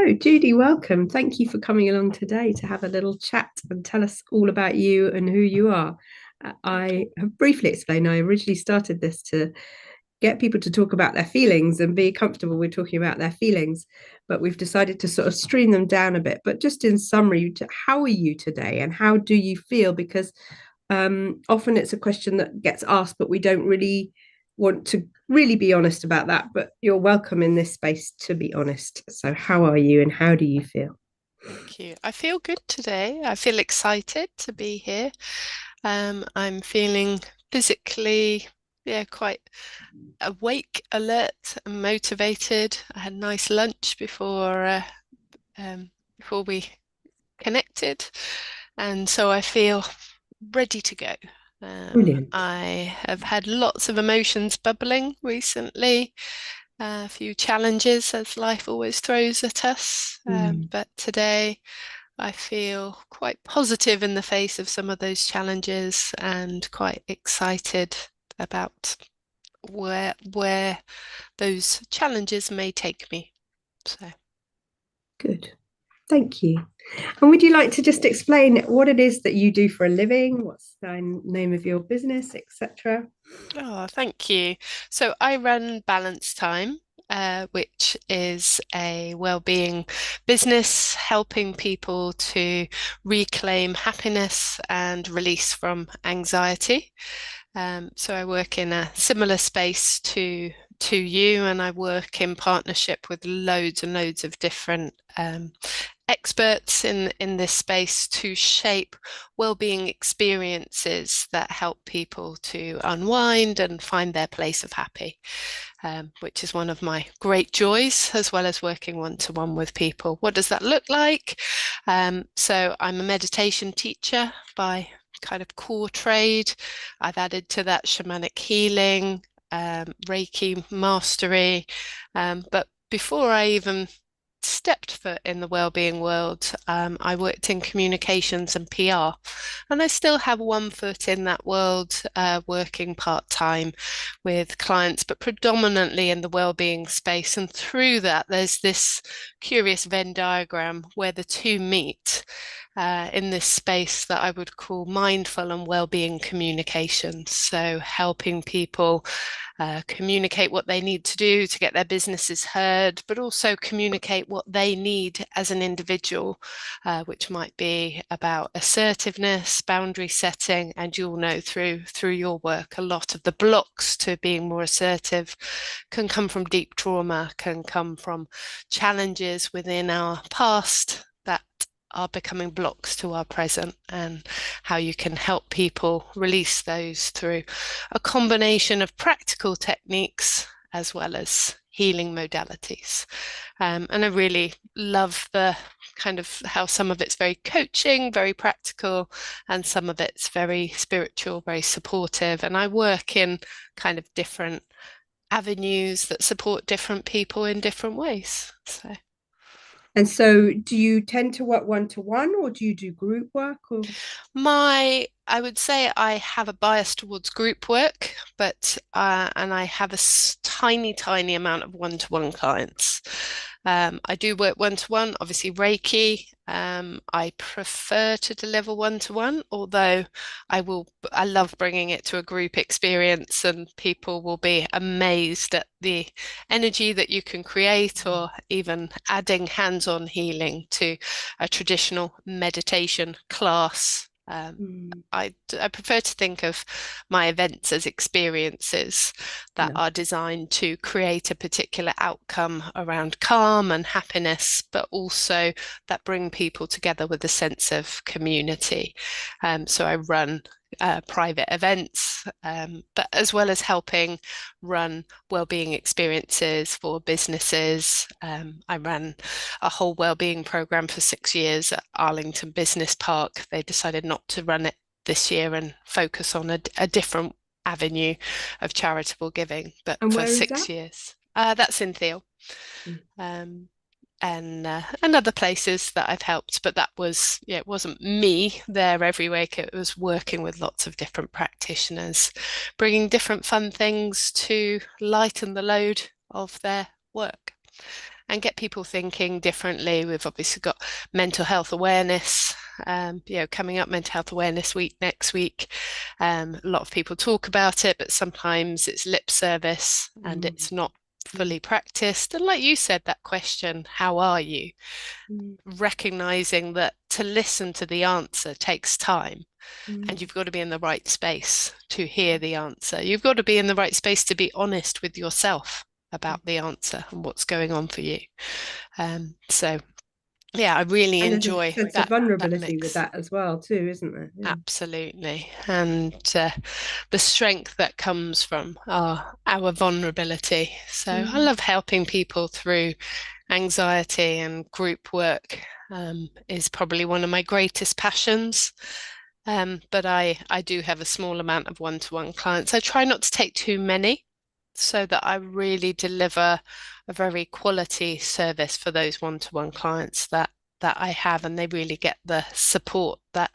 So, Judy, welcome. Thank you for coming along today to have a little chat and tell us all about you and who you are. I have briefly explained I originally started this to get people to talk about their feelings and be comfortable with talking about their feelings, but we've decided to sort of stream them down a bit. But just in summary, how are you today and how do you feel? Because often it's a question that gets asked, but we don't really want to really be honest about that. But you're welcome in this space to be honest. So, how are you and how do you feel? Thank you. I feel good today. I feel excited to be here. I'm feeling physically, quite awake, alert, and motivated. I had a nice lunch before we connected, and so I feel ready to go. Brilliant. I have had lots of emotions bubbling recently, a few challenges as life always throws at us. Mm, But today I feel quite positive in the face of some of those challenges and quite excited about where those challenges may take me. So, good. Thank you. And would you like to just explain what it is that you do for a living? What's the name of your business, etc.? oh, thank you. So I run Balance Time, which is a well-being business helping people to reclaim happiness and release from anxiety. So I work in a similar space to you, and I work in partnership with loads and loads of different experts in this space to shape well-being experiences that help people to unwind and find their place of happy, which is one of my great joys, as well as working one-to-one with people. What does that look like? So I'm a meditation teacher by kind of core trade. I've added to that shamanic healing, Reiki mastery, but before I even stepped foot in the well-being world, I worked in communications and PR, and I still have one foot in that world, working part-time with clients, but predominantly in the well-being space. And through that, there's this curious Venn diagram where the two meet. In this space that I would call mindful and well-being communication. So helping people communicate what they need to do to get their businesses heard, but also communicate what they need as an individual, which might be about assertiveness, boundary setting, and you'll know through your work, a lot of the blocks to being more assertive can come from deep trauma, can come from challenges within our past that are becoming blocks to our present, and how you can help people release those through a combination of practical techniques as well as healing modalities. And I really love the kind of how some of it's very coaching, very practical, and some of it's very spiritual, very supportive. And I work in kind of different avenues that support different people in different ways. So. And so, do you tend to work one to one or do you do group work or? I would say I have a bias towards group work, but and I have a tiny, tiny amount of one-to-one clients. I do work one-to-one, obviously Reiki. I prefer to deliver one-to-one, although I love bringing it to a group experience, and people will be amazed at the energy that you can create, or even adding hands-on healing to a traditional meditation class. Mm, I prefer to think of my events as experiences that no. are designed to create a particular outcome around calm and happiness, but also that bring people together with a sense of community. So I run private events, but as well as helping run well-being experiences for businesses. I ran a whole well-being program for 6 years at Arlington Business Park. They decided not to run it this year and focus on a different avenue of charitable giving, but And for where is six that? years. That's in Theo. Mm. Um, and other places that I've helped, but that was, yeah, it wasn't me there every week. It was working with lots of different practitioners, bringing different fun things to lighten the load of their work. and get people thinking differently. We've obviously got mental health awareness, coming up, Mental Health Awareness Week next week. A lot of people talk about it, but sometimes it's lip service and Mm, it's not mm, fully practiced. And like you said, that question, how are you? mm, Recognizing that to listen to the answer takes time. And mm, you've got to be in the right space to hear the answer. You've got to be in the right space to be honest with yourself mm. about the answer and what's going on for you. So yeah, I really And there's a enjoy sense of that vulnerability with mix. that as well, too, isn't there? Yeah. Absolutely. And the strength that comes from our vulnerability. So I Mm, love helping people through anxiety, and group work is probably one of my greatest passions. But I do have a small amount of one-to-one clients. I try not to take too many so that I really deliver a very quality service for those one-to-one clients that I have, and they really get the support that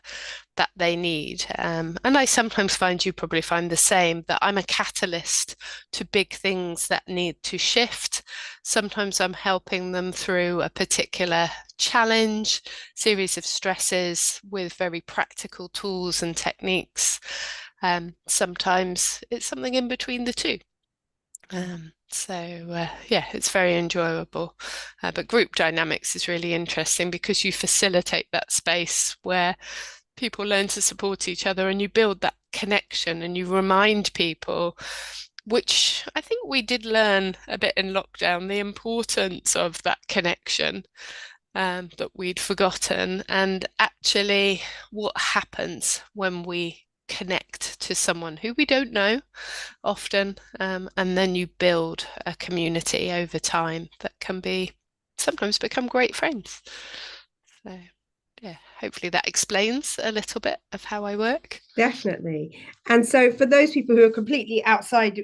they need. And I sometimes find, you probably find the same, that I'm a catalyst to big things that need to shift. Sometimes I'm helping them through a particular challenge, series of stresses with very practical tools and techniques. Sometimes it's something in between the two. Yeah, it's very enjoyable. But group dynamics is really interesting because you facilitate that space where people learn to support each other and you build that connection and you remind people, which I think we did learn a bit in lockdown, the importance of that connection that we'd forgotten, and actually what happens when we connect to someone who we don't know often, and then you build a community over time that can be sometimes become great friends. So, yeah, hopefully that explains a little bit of how I work. definitely. And so, for those people who are completely outside,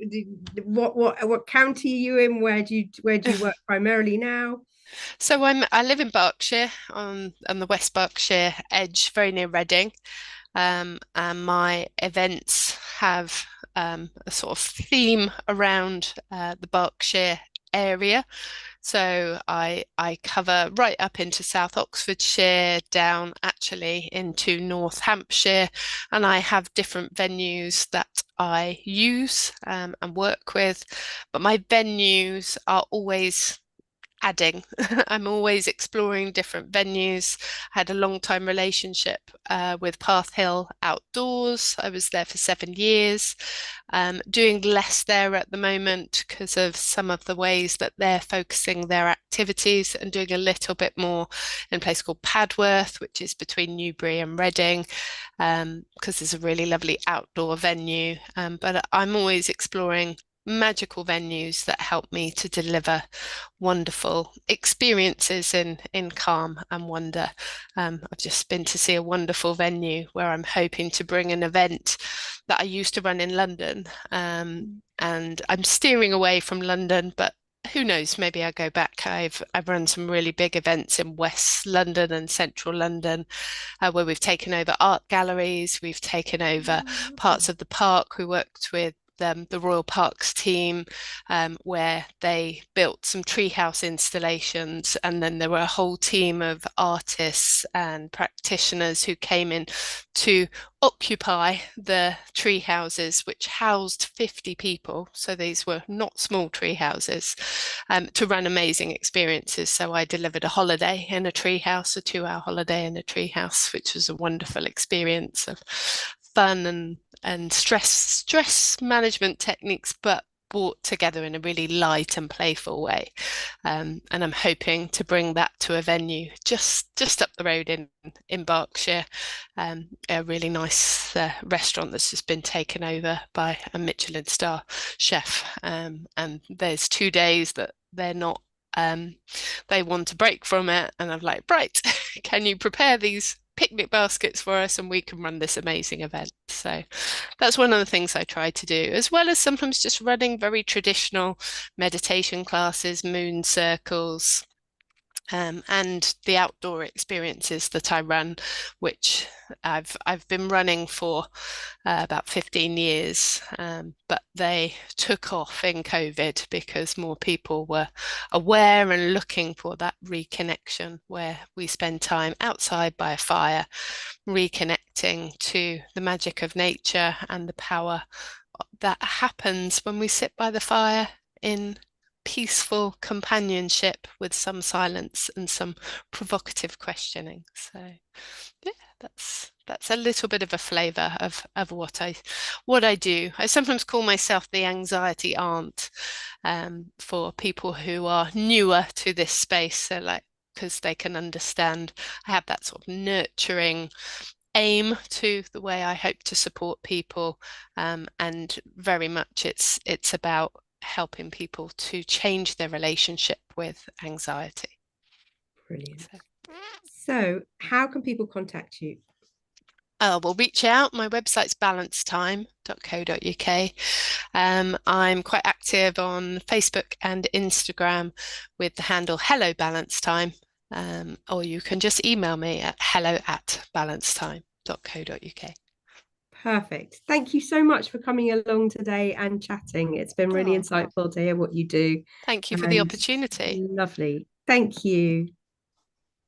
what county are you in? Where do you work primarily now? So I live in Berkshire on the West Berkshire edge, very near Reading. And my events have a sort of theme around the Berkshire area. So I cover right up into South Oxfordshire, down actually into North Hampshire, and I have different venues that I use and work with. But my venues are always adding. I'm always exploring different venues. I had a long time relationship with Path Hill Outdoors. I was there for 7 years. Doing less there at the moment because of some of the ways that they're focusing their activities, and doing a little bit more in a place called Padworth, which is between Newbury and Reading, because there's a really lovely outdoor venue. But I'm always exploring magical venues that help me to deliver wonderful experiences in calm and wonder. I've just been to see a wonderful venue where I'm hoping to bring an event that I used to run in London. And I'm steering away from London, but who knows? Maybe I'll go back. I've run some really big events in West London and Central London, where we've taken over art galleries, we've taken over Oh, parts lovely. of the park. We worked with the Royal Parks team, where they built some treehouse installations, and then there were a whole team of artists and practitioners who came in to occupy the tree houses, which housed 50 people. So these were not small tree houses, to run amazing experiences. So I delivered a holiday in a tree house, a 2 hour holiday in a tree house, which was a wonderful experience of fun and stress management techniques, but brought together in a really light and playful way. And I'm hoping to bring that to a venue just up the road in Berkshire, a really nice restaurant that's just been taken over by a Michelin star chef. And there's 2 days that they're not. They want a break from it, and I'm like, right, can you prepare these picnic baskets for us and we can run this amazing event? So that's one of the things I try to do, as well as sometimes just running very traditional meditation classes, moon circles, and the outdoor experiences that I run, which I've been running for about 15 years, but they took off in COVID because more people were aware and looking for that reconnection where we spend time outside by a fire, reconnecting to the magic of nature and the power that happens when we sit by the fire in peaceful companionship with some silence and some provocative questioning. So yeah, that's a little bit of a flavour of what I do. I sometimes call myself the anxiety aunt, for people who are newer to this space. So like because they can understand I have that sort of nurturing aim to the way I hope to support people, and very much it's about helping people to change their relationship with anxiety. Brilliant. So, So, how can people contact you? well, reach out. My website's balancetime.co.uk. I'm quite active on Facebook and Instagram with the handle Hello Balance Time, or you can just email me at hello@balancetime.co.uk. Perfect. Thank you so much for coming along today and chatting. It's been really Oh, insightful to hear what you do thank you for the and opportunity. lovely. Thank you.